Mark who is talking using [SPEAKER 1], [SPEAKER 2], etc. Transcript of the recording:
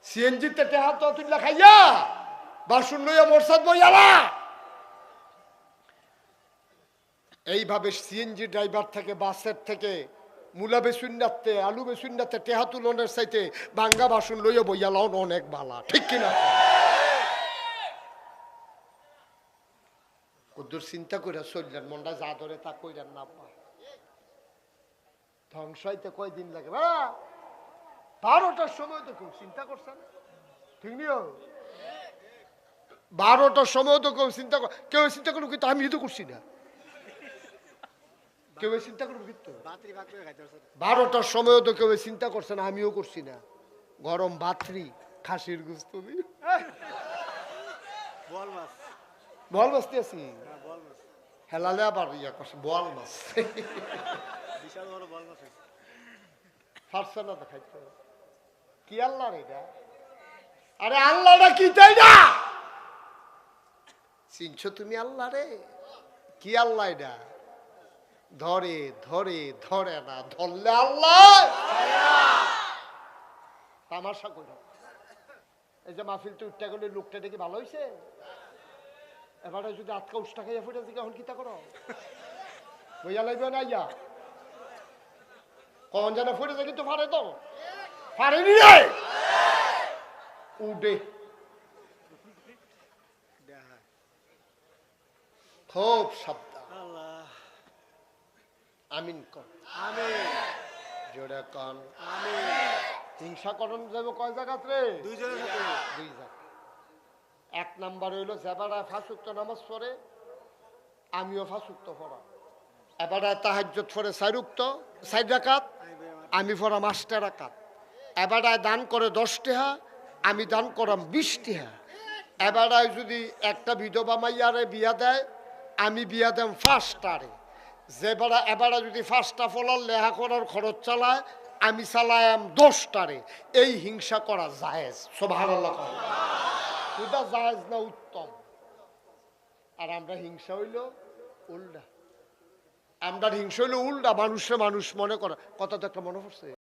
[SPEAKER 1] সিএনজিতে টেহা তো তুই খাইয়া বাসন লইয়া মোরসাদ বইয়ালা। এইভাবে সিএনজি ড্রাইভার থেকে বাসের থেকে মূলা বেসুন্নাতে আলু বেসুন্নাতে টেহা তুলনের চাইতে ভাঙ্গা বাসন লইয়া বইয়ালাও অনেক বালা, ঠিক কিনা? কদ্দুর চিন্তা করে চললেন, মনটা যা ধরে তা কইলেন না। ধ্বংস হইতে কয়দিন লাগে? 12টার সময় তো কেউ চিন্তা করছেন, ঠিক নিও? 12টার সময় তো কেউ চিন্তা করুক, কিন্তু আমি তো করছি না। কেউ চিন্তা করুক, কিন্তু 12টার সময় তো কেউ চিন্তা করছে না, আমিও করছি না। গরম ভাতরি খাসির গুস্ত বল মাছতে আছি, হেলালে আবার ইয়া করছে বল মাছ। ফারছে না তো খাইতে কি আল্লাহ এটা? আরে আল্লাহটা কি তাই না চিনছো তুমি? আল্লাহ রে কি আল্লাহ এটা? ধরে ধরে ধরে না, ধরলে আল্লাহ তামাশা করে। এই যে মাহফিল তো উঠতে গেলে লোকটা দেখি ভালো হয়েছে, এবারে যদি আটকা উষ্টা খাইয়া ফুটে দিকে এখন কিতা করো? বইয়া লাগবে না ইয়া কখন যেন ফুটেছে, কিন্তু পারে তো পারেনি রে উঠে। খুব সাবধান। আমিন কর, জোরে কন। হিংসা করণ যাবে কয় জায়গাত রে? দুই জায়গা। এক নাম্বার হইলো যেবারা ফাঁসুক্ত নামাজ পড়ে, আমিও ফাঁসুক্ত পড়া। এবারে তাহাজ্জুদ পড়ে 4 রাকাত, আমি পড়াম 8 রাকাত। এবারে দান করে 10 টাকা, আমি দান করাম 20 টাকা। এবারে যদি একটা বিধবা মাইয়ারে বিয়া দেয়, আমি বিয়া দেম 5টারে। যেবারা এবারে যদি 5টা ফলার লেহা করার খরচ চালায়, আমি চালায়াম 10টারে। এই হিংসা করা জায়েজ, সুবহানাল্লাহ। এটা জায়েজ না, উত্তম। আর আমরা হিংসা হইল উল্টা, আমরা হিংসা হইল উল্টা, মানুষে মানুষ মনে করা। কথা তো একটা মনে পড়ছে।